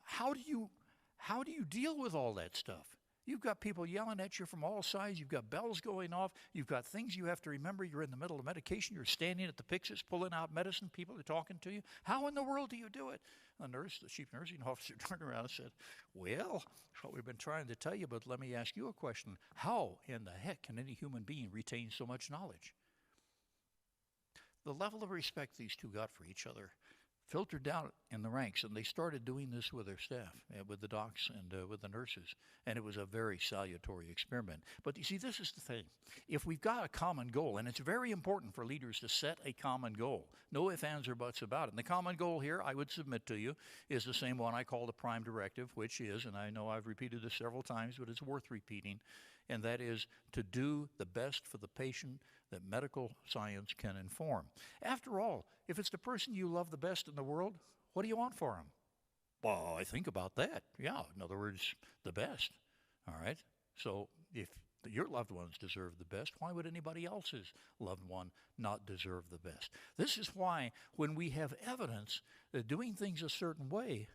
How do you deal with all that stuff? You've got people yelling at you from all sides. You've got bells going off. You've got things you have to remember. You're in the middle of medication. You're standing at the Pyxis pulling out medicine. People are talking to you. How in the world do you do it?" The chief nursing officer, turned around and said, "Well, that's what we've been trying to tell you, but let me ask you a question. How in the heck can any human being retain so much knowledge?" The level of respect these two got for each other filtered down in the ranks, and they started doing this with their staff, with the docs and with the nurses, and it was a very salutary experiment. But you see, this is the thing. If we've got a common goal, and it's very important for leaders to set a common goal, no ifs, ands, or buts about it. And the common goal here, I would submit to you, is the same one I call the prime directive, which is, and I know I've repeated this several times, but it's worth repeating, and that is to do the best for the patient that medical science can inform. After all, if it's the person you love the best in the world, what do you want for him? Well, I think about that. Yeah, in other words, the best. All right? So if your loved ones deserve the best, why would anybody else's loved one not deserve the best? This is why when we have evidence that doing things a certain way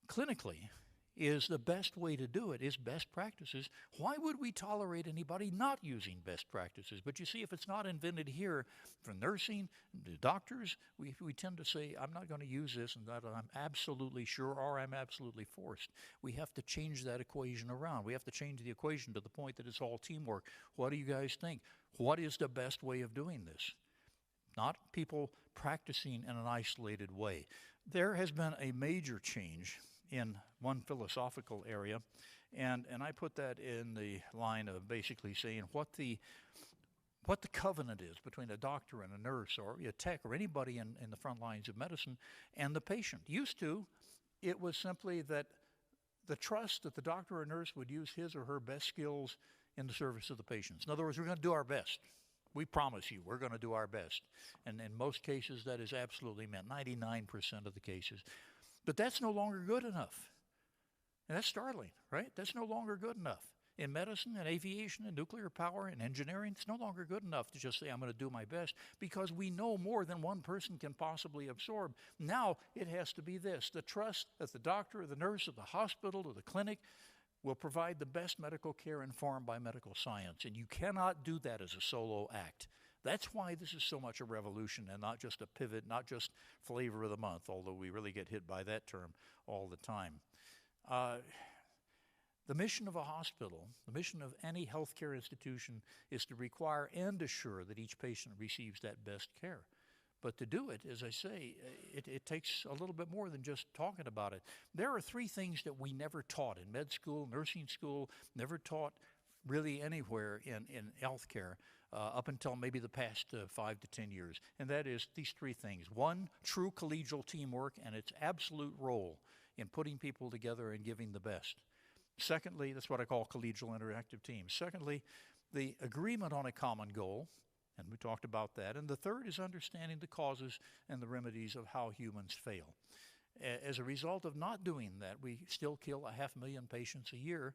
clinically is the best way to do it, is best practices, why would we tolerate anybody not using best practices? But you see, if it's not invented here for nursing, the doctors, we tend to say, I'm not going to use this and that I'm absolutely sure or I'm absolutely forced. We have to change that equation around. We have to change the equation to the point that it's all teamwork. What do you guys think? What is the best way of doing this? Not people practicing in an isolated way. There has been a major change in one philosophical area, and I put that in the line of basically saying what the covenant is between a doctor and a nurse or a tech or anybody in the front lines of medicine and the patient. Used to, it was simply that the trust that the doctor or nurse would use his or her best skills in the service of the patients. In other words, we're going to do our best. We promise you, we're going to do our best. And in most cases, that is absolutely meant, 99% of the cases. But that's no longer good enough. And that's startling, right? That's no longer good enough. In medicine and aviation and nuclear power and engineering, it's no longer good enough to just say, I'm going to do my best, because we know more than one person can possibly absorb. Now it has to be this, the trust that the doctor or the nurse or the hospital or the clinic will provide the best medical care informed by medical science. And you cannot do that as a solo act. That's why this is so much a revolution and not just a pivot, not just flavor of the month, although we really get hit by that term all the time. The mission of a hospital, the mission of any healthcare institution is to require and assure that each patient receives that best care. But to do it, as I say, it takes a little bit more than just talking about it. There are three things that we never taught in med school, nursing school, never taught really anywhere in healthcare up until maybe the past 5 to 10 years. And that is these three things. One, true collegial teamwork and its absolute role in putting people together and giving the best. Secondly, that's what I call collegial interactive teams. Secondly, the agreement on a common goal, and we talked about that. And the third is understanding the causes and the remedies of how humans fail. As a result of not doing that, we still kill 500,000 patients a year.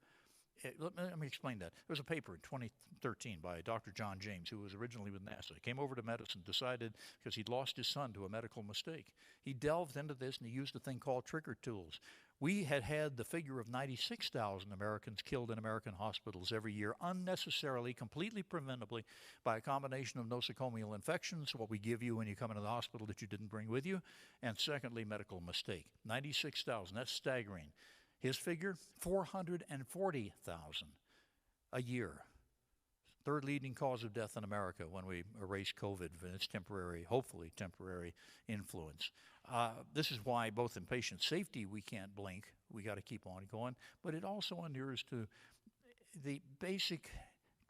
Let me explain that. There was a paper in 2013 by Dr. John James, who was originally with NASA. He came over to medicine, decided, because he'd lost his son to a medical mistake. He delved into this and he used a thing called trigger tools. We had the figure of 96,000 Americans killed in American hospitals every year, unnecessarily, completely preventably, by a combination of nosocomial infections, what we give you when you come into the hospital that you didn't bring with you, and secondly, medical mistake. 96,000, that's staggering. His figure, 440,000 a year. Third leading cause of death in America when we erase COVID and its temporary, hopefully temporary influence. This is why both in patient safety we can't blink. We got to keep on going. But it also inures to the basic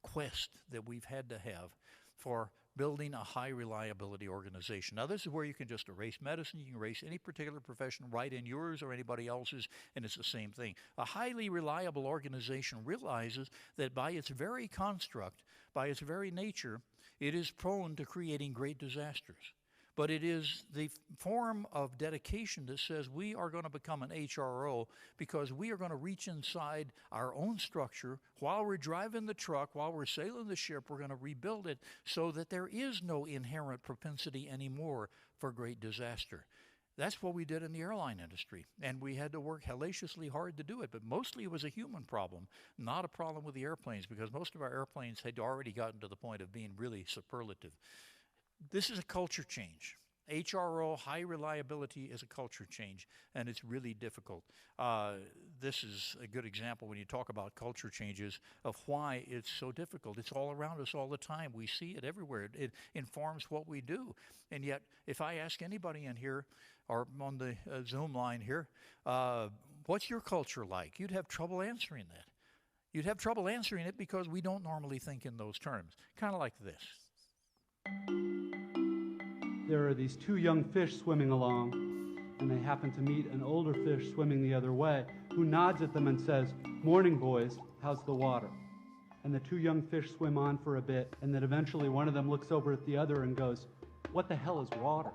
quest that we've had to have for building a high reliability organization. Now this is where you can just erase medicine, you can erase any particular profession, write in yours or anybody else's, and it's the same thing. A highly reliable organization realizes that by its very construct, by its very nature, it is prone to creating great disasters. But it is the form of dedication that says we are going to become an HRO because we are going to reach inside our own structure while we're driving the truck, while we're sailing the ship, we're going to rebuild it so that there is no inherent propensity anymore for great disaster. That's what we did in the airline industry, and we had to work hellaciously hard to do it, but mostly it was a human problem, not a problem with the airplanes, because most of our airplanes had already gotten to the point of being really superlative. This is a culture change. HRO, high reliability, is a culture change, and it's really difficult. This is a good example when you talk about culture changes of why it's so difficult. It's all around us all the time. We see it everywhere. It informs what we do. And yet, if I ask anybody in here or on the Zoom line here, what's your culture like? You'd have trouble answering that. You'd have trouble answering it because we don't normally think in those terms. Kind of like this. There are these two young fish swimming along, and they happen to meet an older fish swimming the other way, who nods at them and says, "Morning, boys, how's the water?" And the two young fish swim on for a bit, and then eventually one of them looks over at the other and goes, "What the hell is water?"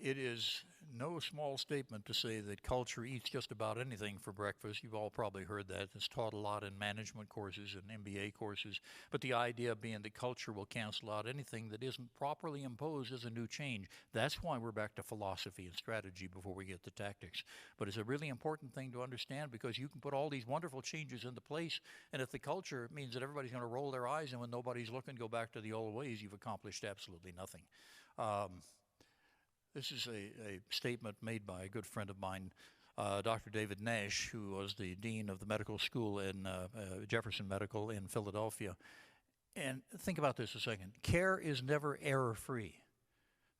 It is no small statement to say that culture eats just about anything for breakfast. You've all probably heard that. It's taught a lot in management courses and MBA courses. But the idea being that culture will cancel out anything that isn't properly imposed as a new change. That's why we're back to philosophy and strategy before we get to tactics. But it's a really important thing to understand because you can put all these wonderful changes into place, and if the culture means that everybody's going to roll their eyes and when nobody's looking go back to the old ways, you've accomplished absolutely nothing. This is a statement made by a good friend of mine, Dr. David Nash, who was the dean of the medical school in Jefferson Medical in Philadelphia. And think about this a second. Care is never error-free.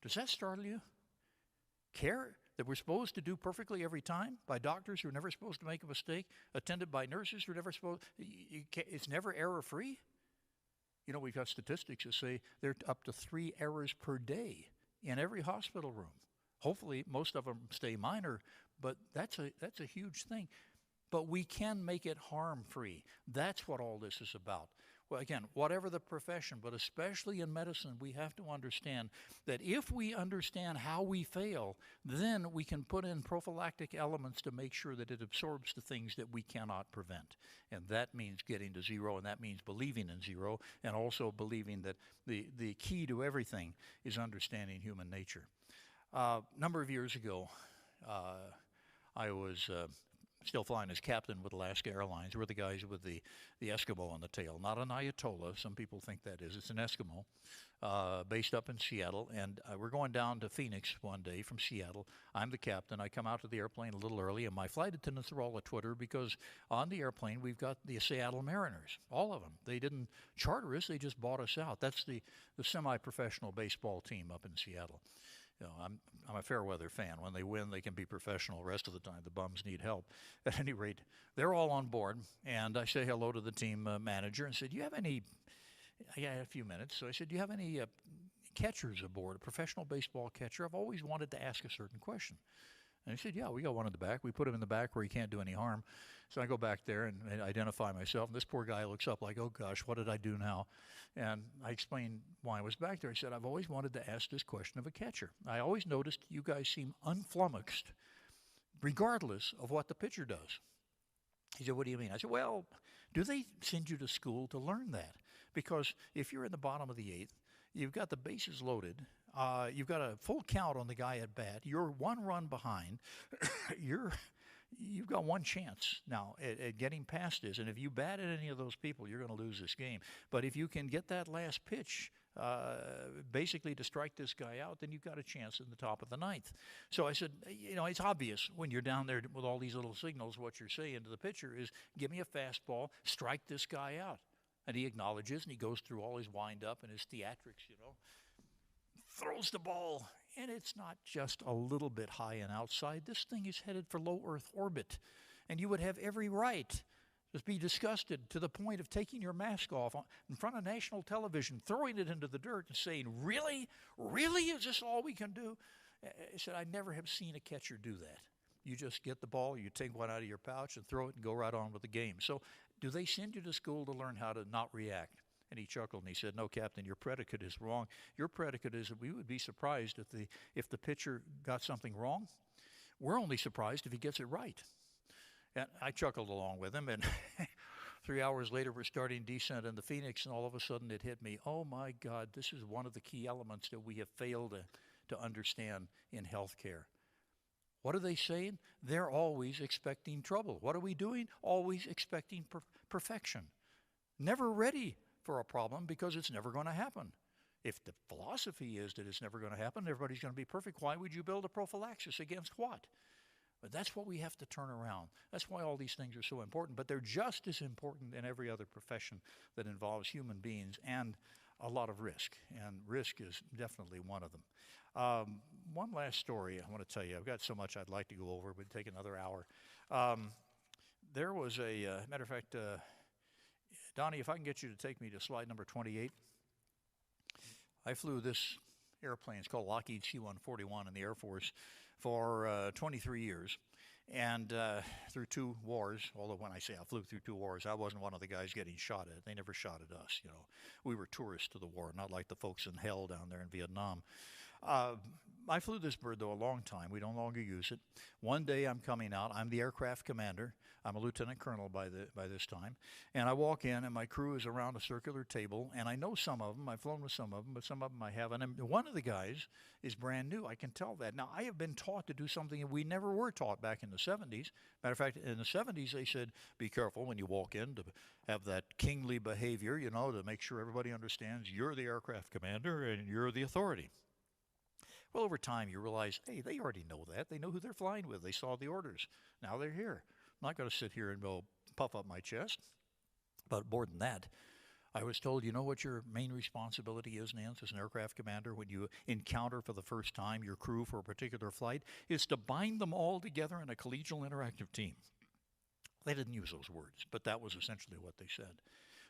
Does that startle you? Care that we're supposed to do perfectly every time by doctors who are never supposed to make a mistake, attended by nurses who are never supposed, it's never error-free? You know, we've got statistics that say there are up to 3 errors per day in every hospital room. Hopefully, most of them stay minor, but that's a huge thing. But we can make it harm-free. That's what all this is about. Well, again, whatever the profession, but especially in medicine, we have to understand that if we understand how we fail, then we can put in prophylactic elements to make sure that it absorbs the things that we cannot prevent. And that means getting to zero, and that means believing in zero, and also believing that the key to everything is understanding human nature. A number of years ago, I was still flying as captain with Alaska Airlines. We're the guys with the Eskimo on the tail, not an Ayatollah. Some people think that is. It's an Eskimo, based up in Seattle. And we're going down to Phoenix one day from Seattle. I'm the captain. I come out to the airplane a little early, and my flight attendants are all a Twitter because on the airplane we've got the Seattle Mariners, all of them. They didn't charter us; they just bought us out. That's the semi-professional baseball team up in Seattle. You know, I'm a fair weather fan. When they win, they can be professional. The rest of the time, the bums need help. At any rate, they're all on board, and I say hello to the team manager and said, "Do you have any?" I had a few minutes, so I said, "Do you have any catchers aboard? A professional baseball catcher? I've always wanted to ask a certain question." And he said, "Yeah, we got one in the back. We put him in the back where he can't do any harm." So I go back there and identify myself. And this poor guy looks up like, "Oh gosh, what did I do now?" And I explained why I was back there. I said, "I've always wanted to ask this question of a catcher. I always noticed you guys seem unflummoxed, regardless of what the pitcher does." He said, "What do you mean?" I said, "Well, do they send you to school to learn that? Because if you're in the bottom of the eighth, you've got the bases loaded, you've got a full count on the guy at bat, you're one run behind, you've got one chance now at getting past this. And if you bat at any of those people, you're going to lose this game. But if you can get that last pitch, basically to strike this guy out, then you've got a chance in the top of the ninth." So I said, "You know, it's obvious when you're down there with all these little signals, what you're saying to the pitcher is, give me a fastball, strike this guy out." And he acknowledges, and he goes through all his wind-up and his theatrics, you know, throws the ball, and it's not just a little bit high and outside. This thing is headed for low Earth orbit, and you would have every right to be disgusted to the point of taking your mask off in front of national television, throwing it into the dirt and saying, "Really? Really? Is this all we can do?" I said, "I never have seen a catcher do that. You just get the ball, you take one out of your pouch and throw it and go right on with the game." So do they send you to school to learn how to not react? And he chuckled and he said, "No, Captain, your predicate is wrong. Your predicate is that we would be surprised if the pitcher got something wrong. We're only surprised if he gets it right." And I chuckled along with him, and 3 hours later we're starting descent into Phoenix, and all of a sudden it hit me, oh my God, this is one of the key elements that we have failed to understand in healthcare. What are they saying? They're always expecting trouble. What are we doing? Always expecting perfection. Never ready for a problem because it's never going to happen. If the philosophy is that it's never going to happen, everybody's going to be perfect, why would you build a prophylaxis against what? But that's what we have to turn around. That's why all these things are so important, but they're just as important in every other profession that involves human beings and a lot of risk, and risk is definitely one of them. One last story I want to tell you. I've got so much I'd like to go over, but it'd take another hour. There was matter of fact, Donnie, if I can get you to take me to slide number 28. I flew this airplane. It's called Lockheed C-141 in the Air Force for 23 years. And through 2 wars, although when I say I flew through 2 wars, I wasn't one of the guys getting shot at. They never shot at us, you know. We were tourists to the war, not like the folks in hell down there in Vietnam. I flew this bird, though, a long time. We don't longer use it. One day I'm coming out. I'm the aircraft commander. I'm a lieutenant colonel by this time. And I walk in, and my crew is around a circular table. And I know some of them. I've flown with some of them, but some of them I haven't. And one of the guys is brand new. I can tell that. Now, I have been taught to do something that we never were taught back in the 70s. Matter of fact, in the 70s, they said, be careful when you walk in to have that kingly behavior, you know, to make sure everybody understands you're the aircraft commander and you're the authority. Well, over time, you realize, hey, they already know that. They know who they're flying with. They saw the orders. Now they're here. I'm not going to sit here and go puff up my chest. But more than that, I was told, you know what your main responsibility is, Nance, as an aircraft commander, when you encounter for the first time your crew for a particular flight, is to bind them all together in a collegial interactive team. They didn't use those words, but that was essentially what they said.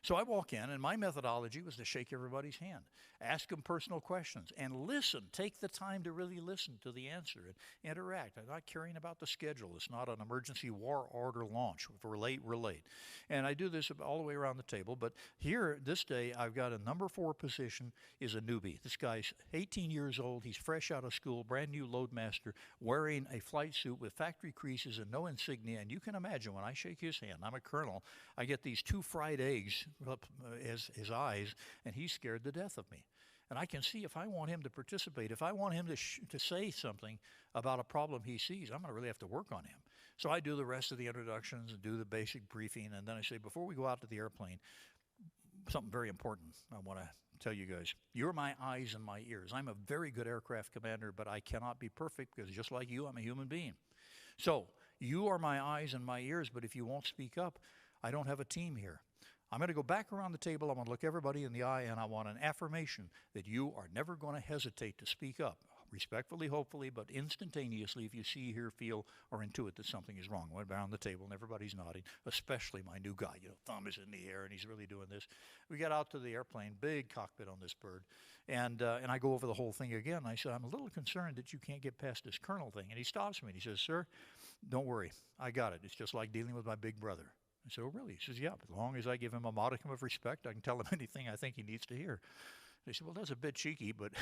So I walk in, and my methodology was to shake everybody's hand, ask them personal questions, and listen. Take the time to really listen to the answer and interact. I'm not caring about the schedule. It's not an emergency war order launch. If we're late, we're late. And I do this all the way around the table. But here, this day, I've got a number 4 position is a newbie. This guy's 18 years old. He's fresh out of school, brand new loadmaster, wearing a flight suit with factory creases and no insignia. And you can imagine when I shake his hand, I'm a colonel, I get these 2 fried eggs up his eyes, and he's scared to death of me. And I can see if I want him to participate, if I want him to say something about a problem he sees, I'm going to really have to work on him. So I do the rest of the introductions and do the basic briefing, and then I say, before we go out to the airplane, something very important I want to tell you guys. You're my eyes and my ears. I'm a very good aircraft commander, but I cannot be perfect because just like you, I'm a human being. So you are my eyes and my ears, but if you won't speak up, I don't have a team here. I'm going to go back around the table. I want to look everybody in the eye, and I want an affirmation that you are never going to hesitate to speak up. Respectfully, hopefully, but instantaneously if you see, hear, feel, or intuit that something is wrong. Went around the table and everybody's nodding, especially my new guy. You know, thumb is in the air and he's really doing this. We got out to the airplane, big cockpit on this bird, and I go over the whole thing again. I said, I'm a little concerned that you can't get past this colonel thing. And he stops me and he says, sir, don't worry. I got it. It's just like dealing with my big brother. I said, oh, really? He says, yeah, as long as I give him a modicum of respect, I can tell him anything I think he needs to hear. They said, well, that's a bit cheeky, but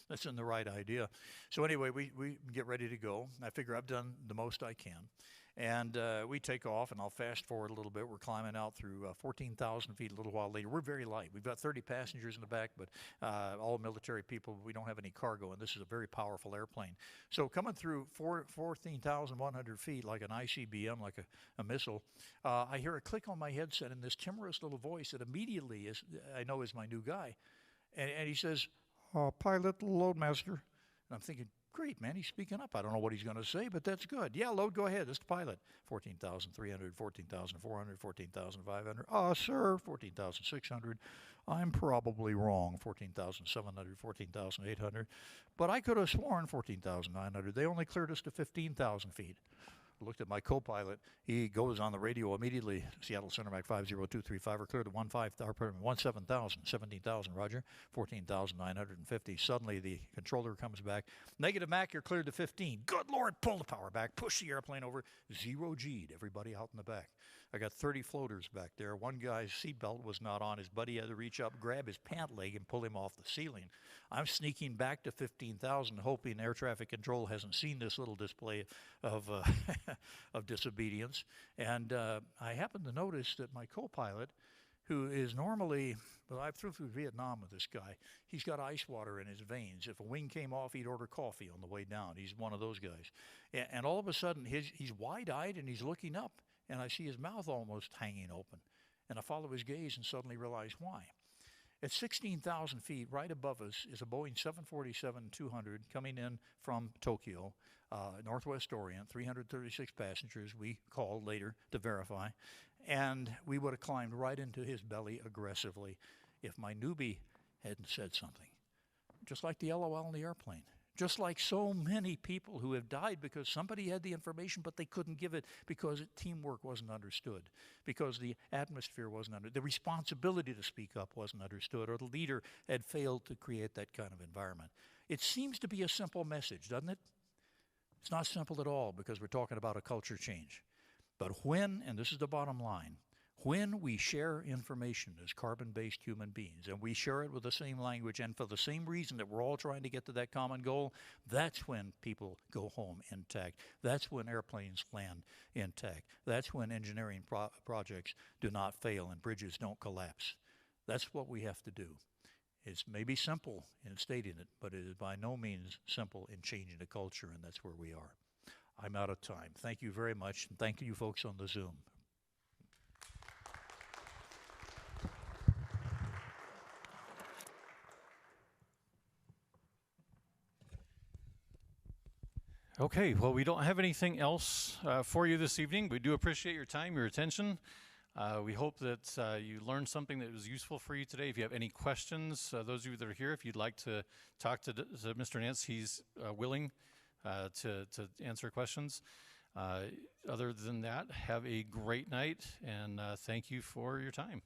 that's in the right idea. So anyway, we get ready to go. I figure I've done the most I can. And we take off, and I'll fast forward a little bit. We're climbing out through 14,000 feet a little while later. We're very light. We've got 30 passengers in the back, but all military people. We don't have any cargo, and this is a very powerful airplane. So coming through 14,100 feet like an ICBM, like a missile, I hear a click on my headset, and this timorous little voice that immediately I know is my new guy. And he says, pilot, loadmaster. And I'm thinking, great, man, he's speaking up. I don't know what he's going to say, but that's good. Yeah, load, go ahead. It's the pilot. 14,300, 14,400, 14,500. Sir, 14,600. I'm probably wrong. 14,700, 14,800. But I could have sworn 14,900. They only cleared us to 15,000 feet. Looked at my co-pilot. He goes on the radio immediately. Seattle Center Mac 50235. We're cleared at 17,000, 17,000, roger. 14,950. Suddenly the controller comes back. Negative Mac, you're cleared to 15. Good Lord, pull the power back. Push the airplane over. Zero G'd. Everybody out in the back. I got 30 floaters back there. One guy's seatbelt was not on. His buddy had to reach up, grab his pant leg, and pull him off the ceiling. I'm sneaking back to 15,000, hoping air traffic control hasn't seen this little display of of disobedience. And I happened to notice that my co-pilot, who is normally, well, I've through Vietnam with this guy, he's got ice water in his veins. If a wing came off, he'd order coffee on the way down. He's one of those guys. And all of a sudden, he's wide-eyed and he's looking up, and I see his mouth almost hanging open. And I follow his gaze and suddenly realize why. At 16,000 feet, right above us, is a Boeing 747-200 coming in from Tokyo, Northwest Orient, 336 passengers. We called later to verify. And we would have climbed right into his belly aggressively if my newbie hadn't said something. Just like the LOL in the airplane. Just like so many people who have died because somebody had the information but they couldn't give it because teamwork wasn't understood, because the atmosphere wasn't understood, the responsibility to speak up wasn't understood, or the leader had failed to create that kind of environment. It seems to be a simple message, doesn't it? It's not simple at all because we're talking about a culture change. But when, and this is the bottom line, when we share information as carbon-based human beings, and we share it with the same language and for the same reason that we're all trying to get to that common goal, that's when people go home intact. That's when airplanes land intact. That's when engineering projects do not fail and bridges don't collapse. That's what we have to do. It's maybe simple in stating it, but it is by no means simple in changing the culture, and that's where we are. I'm out of time. Thank you very much, and thank you folks on the Zoom. Okay, well, we don't have anything else for you this evening. We do appreciate your time, your attention. We hope that you learned something that was useful for you today. If you have any questions, those of you that are here, if you'd like to talk to Mr. Nance, he's willing to answer questions. Other than that, have a great night, and thank you for your time.